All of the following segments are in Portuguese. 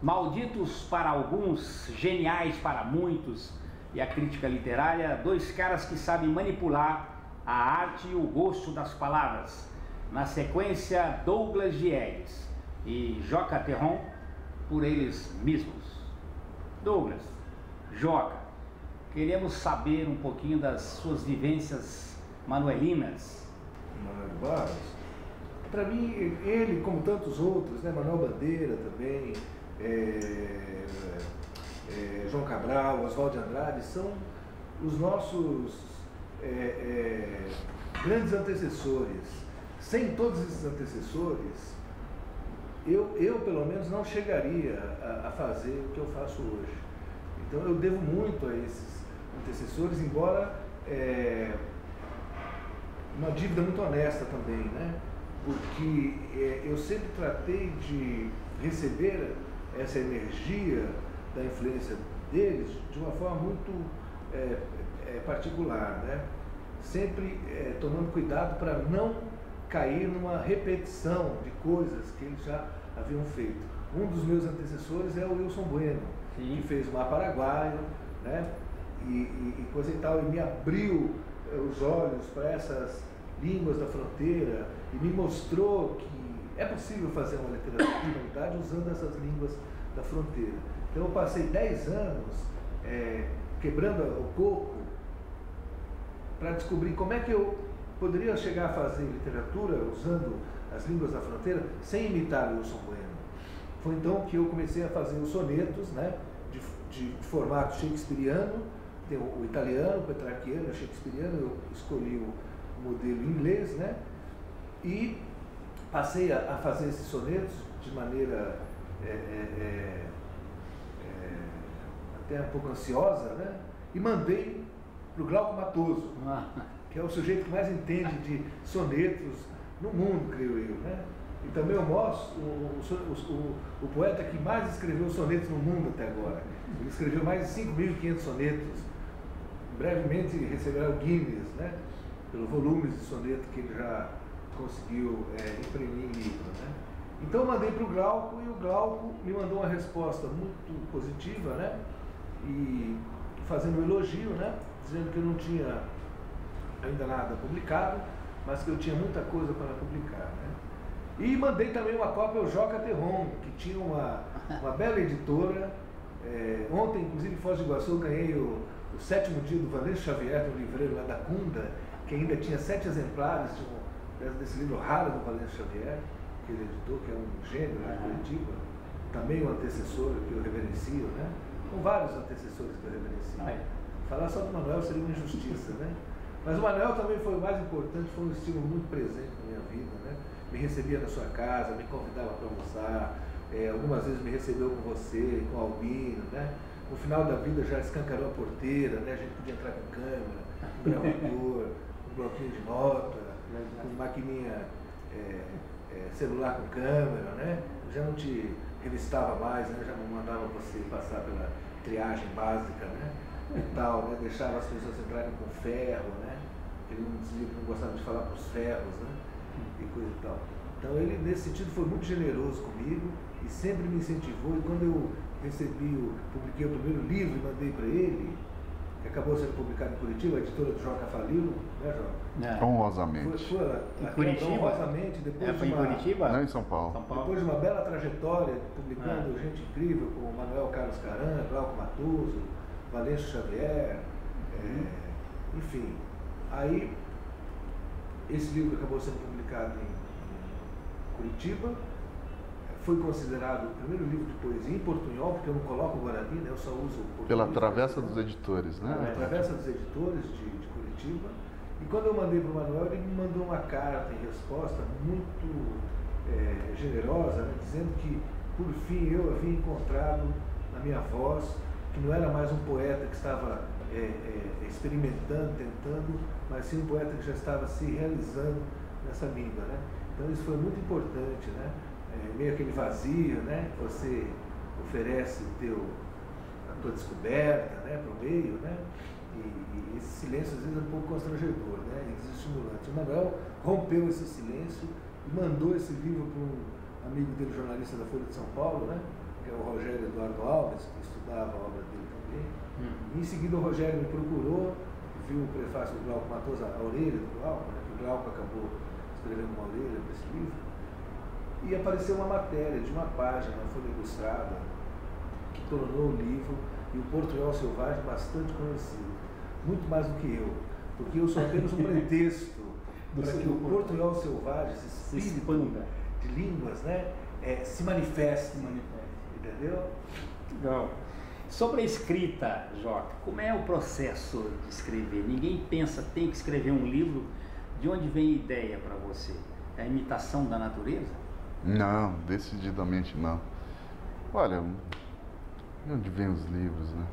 Malditos para alguns, geniais para muitos, e a crítica literária, dois caras que sabem manipular a arte e o gosto das palavras. Na sequência, Douglas Diegues e Joca Terron, por eles mesmos. Douglas, Joca, queremos saber um pouquinho das suas vivências manuelinas. Manuel Barros, para mim, ele, como tantos outros, né, Manuel Bandeira também, João Cabral, Oswald de Andrade, são os nossos grandes antecessores. Sem todos esses antecessores, eu pelo menos não chegaria a fazer o que eu faço hoje. Então eu devo muito a esses antecessores, embora uma dívida muito honesta também, né? Porque eu sempre tratei de receber essa energia da influência deles de uma forma muito particular, né? Sempre tomando cuidado para não cair numa repetição de coisas que eles já haviam feito. Um dos meus antecessores é o Wilson Bueno, sim, que fez o Mar Paraguaio, né? E coisa e tal, e me abriu os olhos para essas línguas da fronteira e me mostrou que é possível fazer uma literatura de humanidade usando essas línguas da fronteira. Então eu passei 10 anos quebrando o coco para descobrir como é que eu poderia chegar a fazer literatura usando as línguas da fronteira sem imitar o Wilson Bueno. Foi então que eu comecei a fazer os sonetos, né, de formato shakespeariano. Tem o italiano, o petrarquiano, o shakespeariano. Eu escolhi o modelo inglês, né, e passei a fazer esses sonetos de maneira até um pouco ansiosa, né, e mandei para o Glauco Matoso, que é o sujeito que mais entende de sonetos no mundo, creio eu, né? E também eu mostro o poeta que mais escreveu sonetos no mundo até agora. Ele escreveu mais de 5.500 sonetos. Brevemente receberá o Guinness, né? Pelo volumes de soneto que ele já conseguiu imprimir em livro, né? Então eu mandei para o Glauco, e o Glauco me mandou uma resposta muito positiva, né? E fazendo um elogio, né? Dizendo que eu não tinha ainda nada publicado, mas que eu tinha muita coisa para publicar, né? E mandei também uma cópia ao Joca Terron, que tinha uma bela editora. Ontem, inclusive, em Foz do Iguaçu, eu ganhei o 7º dia do Valêncio Xavier, do livreiro lá da Cunda, que ainda tinha 7 exemplares desse livro raro do Valêncio Xavier, que ele editou, que é um gênio de Curitiba, também um antecessor que eu reverencio, né? Com vários antecessores que eu reverencio. Falar só do Manuel seria uma injustiça, né? Mas o Manuel também foi o mais importante, foi um estímulo muito presente na minha vida, né? Me recebia na sua casa, me convidava para almoçar, algumas vezes me recebeu com você, com o Albino, né? No final da vida já escancarou a porteira, né? A gente podia entrar com câmera, com gravador, com bloquinho de nota, com maquininha celular com câmera, né? Eu já não te revistava mais, né? Eu já não mandava você passar pela triagem básica, né? E tal, né? Deixava as pessoas entrarem com ferro, né? Ele não dizia que não gostava de falar para os ferros, né? E coisa e tal. Então ele, nesse sentido, foi muito generoso comigo e sempre me incentivou. E quando eu publiquei o primeiro livro e mandei para ele, que acabou sendo publicado em Curitiba, a editora do Joca faliu, né, Joca? Honrosamente. Foi em Curitiba? Honrosamente, depois foi em Curitiba? Não, em São Paulo. Depois de uma bela trajetória, publicando gente incrível, como Manuel Carlos Caran, Glauco Matoso, Valêncio Xavier, enfim. Aí, esse livro acabou sendo publicado em Curitiba, foi considerado o primeiro livro de poesia em portunhol, porque eu não coloco o Guarani, né? Eu só uso o português. Pela Travessa dos Editores, né? Pela Travessa dos Editores de Curitiba. E quando eu mandei para o Manuel, ele me mandou uma carta em resposta muito generosa, né? Dizendo que, por fim, eu havia encontrado na minha voz, que não era mais um poeta que estava experimentando, tentando, mas sim um poeta que já estava se realizando nessa língua, né? Então isso foi muito importante, né? Meio aquele vazio, né? Que você oferece a tua descoberta, né? Para o meio, né? E esse silêncio às vezes é um pouco constrangedor, né? E desestimulante. O Manuel rompeu esse silêncio e mandou esse livro para um amigo dele, jornalista da Folha de São Paulo, né? que é o Rogério Eduardo Alves, que estudava a obra dele também. Em seguida o Rogério me procurou, viu o prefácio do Glauco Matoso, a orelha do Glauco, né, que o Glauco acabou escrevendo uma orelha para esse livro, e apareceu uma matéria de uma página, uma folha ilustrada, que tornou o livro e o Portunhol Selvagem bastante conhecido, muito mais do que eu, porque eu sou apenas um pretexto para que o Portunhol Selvagem, esse espírito de línguas, né, se manifeste, entendeu? Legal. Sobre a escrita, Joca, como é o processo de escrever? Ninguém pensa, tem que escrever um livro. De onde vem a ideia para você? É a imitação da natureza? Não, decididamente não. Olha, de onde vêm os livros, né?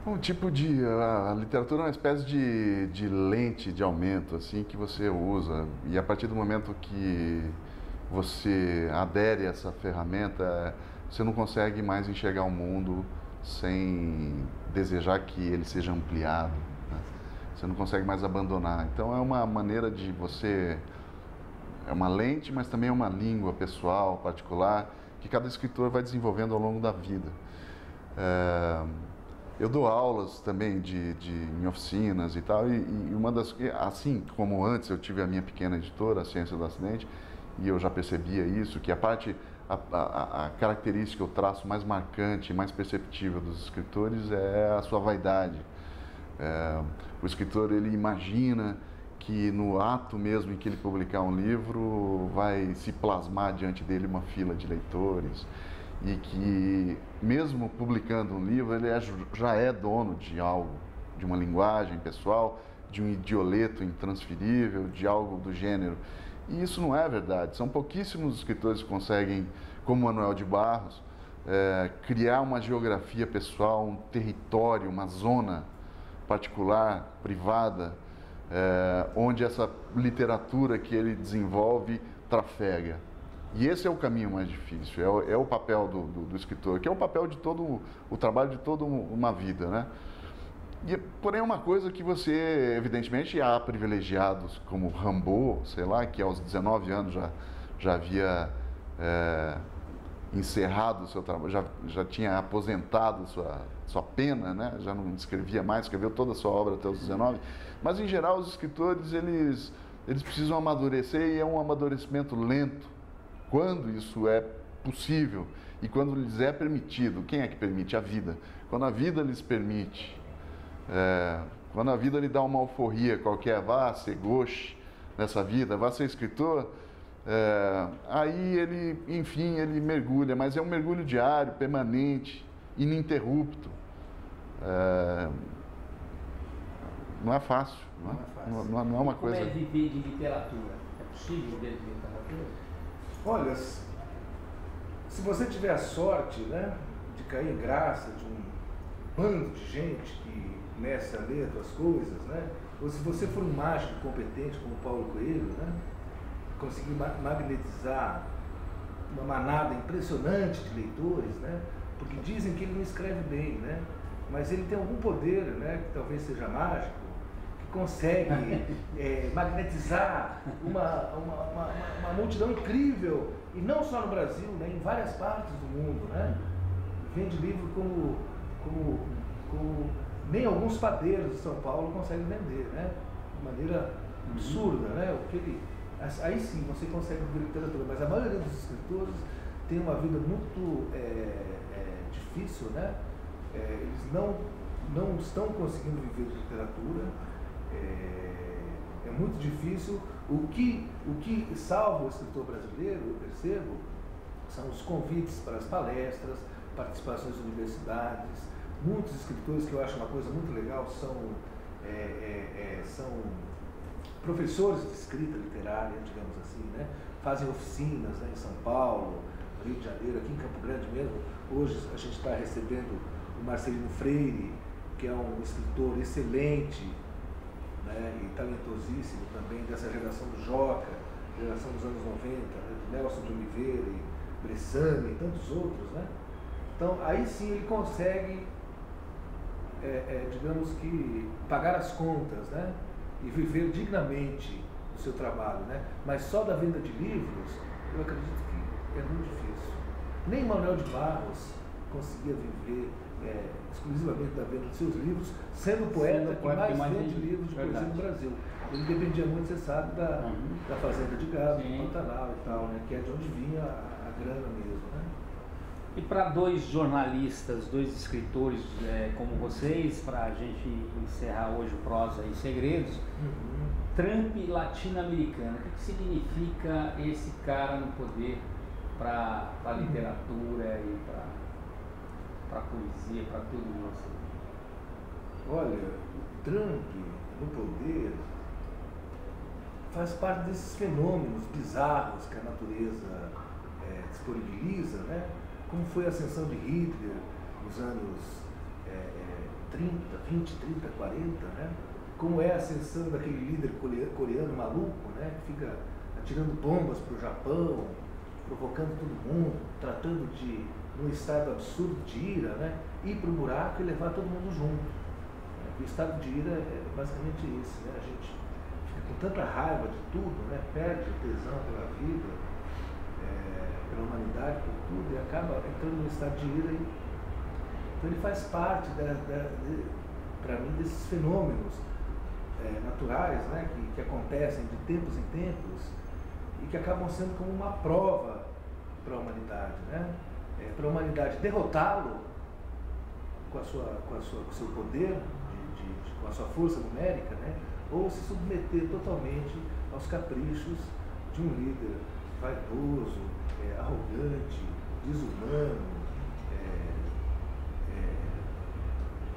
Um tipo de... A literatura é uma espécie de lente de aumento, assim, que você usa. E a partir do momento que você adere a essa ferramenta, você não consegue mais enxergar o mundo sem desejar que ele seja ampliado, né? Você não consegue mais abandonar. Então é uma maneira de você... É uma lente, mas também é uma língua pessoal, particular, que cada escritor vai desenvolvendo ao longo da vida. Eu dou aulas também em oficinas e tal, e uma das... Assim como antes eu tive a minha pequena editora, a Ciência do Acidente, e eu já percebia isso, que a característica, o traço mais marcante, mais perceptível dos escritores é a sua vaidade. O escritor, ele imagina que no ato mesmo em que ele publicar um livro, vai se plasmar diante dele uma fila de leitores, e que mesmo publicando um livro, ele já é dono de algo, de uma linguagem pessoal, de um idioleto intransferível, de algo do gênero. E isso não é verdade. São pouquíssimos escritores que conseguem, como Manuel de Barros, criar uma geografia pessoal, um território, uma zona particular, privada, onde essa literatura que ele desenvolve trafega. E esse é o caminho mais difícil, é o papel do escritor, que é o papel de todo o trabalho de toda uma vida, né? Porém, é uma coisa que você, evidentemente, há privilegiados como Rimbaud, sei lá, que aos 19 anos já havia encerrado o seu trabalho, já tinha aposentado sua pena, né? Já não escrevia mais, escreveu toda a sua obra até os 19. Mas, em geral, os escritores, eles precisam amadurecer, e é um amadurecimento lento, quando isso é possível e quando lhes é permitido. Quem é que permite? A vida. Quando a vida lhes permite, quando a vida lhe dá uma alforria qualquer, vá ser gauche nessa vida, vá ser escritor, aí ele, enfim, ele mergulha, mas é um mergulho diário, permanente, ininterrupto. Não é fácil, não é uma coisa... Como é viver de literatura? É possível viver de literatura? Olha, se você tiver a sorte, né, de cair em graça de um bando de gente que comece a ler as coisas, né, ou se você for um mágico competente como Paulo Coelho, né, conseguir magnetizar uma manada impressionante de leitores, né, porque dizem que ele não escreve bem, né, mas ele tem algum poder, né, que talvez seja mágico, que consegue magnetizar uma multidão incrível, e não só no Brasil, né, em várias partes do mundo, né, vende livro como nem alguns padeiros de São Paulo conseguem vender, né, de maneira absurda, né, o que ele... Aí sim você consegue ver literatura, mas a maioria dos escritores tem uma vida muito difícil, né? Eles não estão conseguindo viver de literatura, é muito difícil. O que salva o escritor brasileiro, eu percebo, são os convites para as palestras, participações em universidades. Muitos escritores, que eu acho uma coisa muito legal, são professores de escrita literária, digamos assim, né? Fazem oficinas, né, em São Paulo, no Rio de Janeiro, aqui em Campo Grande mesmo. Hoje a gente está recebendo o Marcelino Freire, que é um escritor excelente, né, e talentosíssimo também, dessa geração do Joca, geração dos anos 90, né, de Nelson de Oliveira, e Bressani e tantos outros, né? Então aí sim ele consegue, digamos que, pagar as contas, né? E viver dignamente do seu trabalho, né? Mas só da venda de livros, eu acredito que é muito difícil. Nem Manuel de Barros conseguia viver exclusivamente da venda de seus livros, sendo o poeta que mais vende livros de poesia no Brasil. Ele dependia muito, você sabe, da fazenda de gado, do Pantanal e tal, né? Que é de onde vinha a grana mesmo, né? E para dois jornalistas, dois escritores como vocês, para a gente encerrar hoje o Prosa e Segredos, Trump latino-americano, o que significa esse cara no poder para a literatura e para a poesia, para tudo isso? Olha, o Trump no poder faz parte desses fenômenos bizarros que a natureza disponibiliza, né? Como foi a ascensão de Hitler nos anos 30, 20, 30, 40, né? Como é a ascensão daquele líder coreano maluco, né? Que fica atirando bombas para o Japão, provocando todo mundo, tratando de, num estado absurdo de ira, né? Ir para o buraco e levar todo mundo junto. O estado de ira é basicamente esse, né? A gente fica com tanta raiva de tudo, né? Perde o tesão pela vida, pela humanidade, por tudo, e acaba entrando no estado de ira. Então ele faz parte, para mim, desses fenômenos naturais, né? Que acontecem de tempos em tempos e que acabam sendo como uma prova para a humanidade, né? Para a humanidade derrotá-lo com o seu poder, com a sua força numérica, né? Ou se submeter totalmente aos caprichos de um líder vaidoso, arrogante, desumano,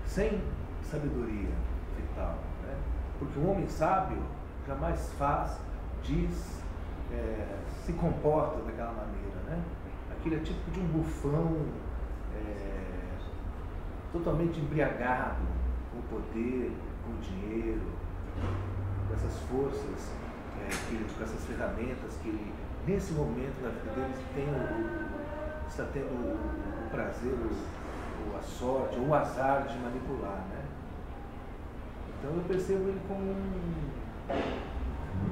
sem sabedoria vital, né? Porque o homem sábio jamais faz, diz, se comporta daquela maneira, né? Aquele é tipo de um bufão totalmente embriagado com o poder, com o dinheiro, com essas forças, com essas ferramentas que ele, nesse momento da vida dele, está tendo o prazer, ou a sorte, ou o azar de manipular, né? Então eu percebo ele como um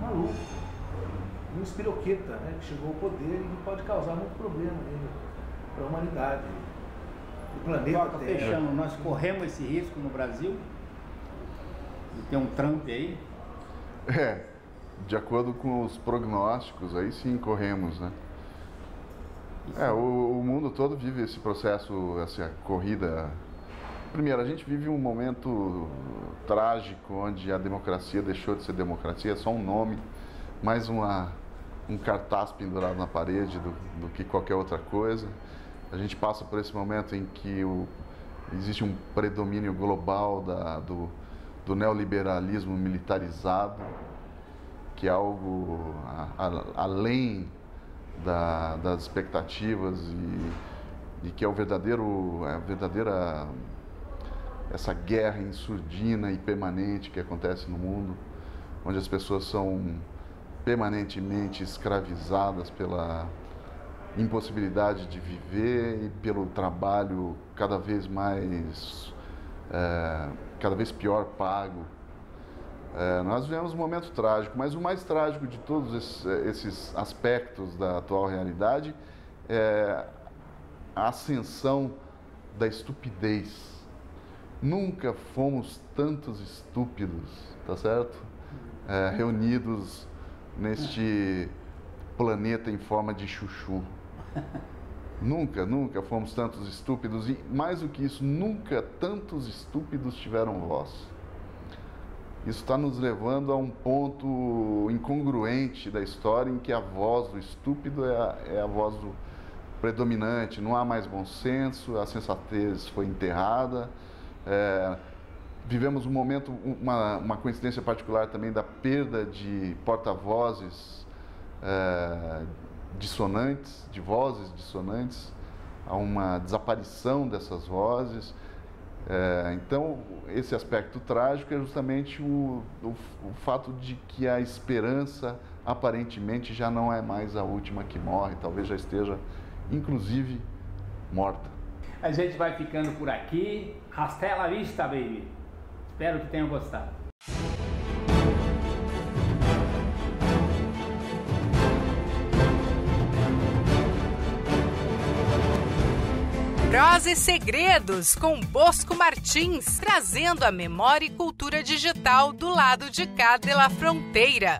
maluco, um espiroqueta, né? Que chegou ao poder e que pode causar muito problema para a humanidade. O planeta Terra. Fechando, nós corremos esse risco no Brasil de ter um Trump aí? De acordo com os prognósticos, aí sim corremos, né? O mundo todo vive esse processo, essa corrida. Primeiro, a gente vive um momento trágico onde a democracia deixou de ser democracia, é só um nome, mais um cartaz pendurado na parede do que qualquer outra coisa. A gente passa por esse momento em que existe um predomínio global do neoliberalismo militarizado, que é algo além das expectativas e que é a verdadeira essa guerra insurdina e permanente que acontece no mundo, onde as pessoas são permanentemente escravizadas pela impossibilidade de viver e pelo trabalho cada vez pior pago. Nós vivemos um momento trágico, mas o mais trágico de todos esses aspectos da atual realidade é a ascensão da estupidez. Nunca fomos tantos estúpidos, tá certo? Reunidos neste planeta em forma de chuchu. Nunca fomos tantos estúpidos e, mais do que isso, nunca tantos estúpidos tiveram voz. Isso está nos levando a um ponto incongruente da história em que a voz do estúpido é a voz do predominante, não há mais bom senso, a sensatez foi enterrada. Vivemos um momento, uma coincidência particular também da perda de porta-vozes dissonantes, de vozes dissonantes, há uma desaparição dessas vozes. Então, esse aspecto trágico é justamente o fato de que a esperança aparentemente já não é mais a última que morre, talvez já esteja, inclusive, morta. A gente vai ficando por aqui. Hasta la vista, baby. Espero que tenham gostado. Prosa e Segredos, com Bosco Martins, trazendo a memória e cultura digital do lado de cá de la fronteira.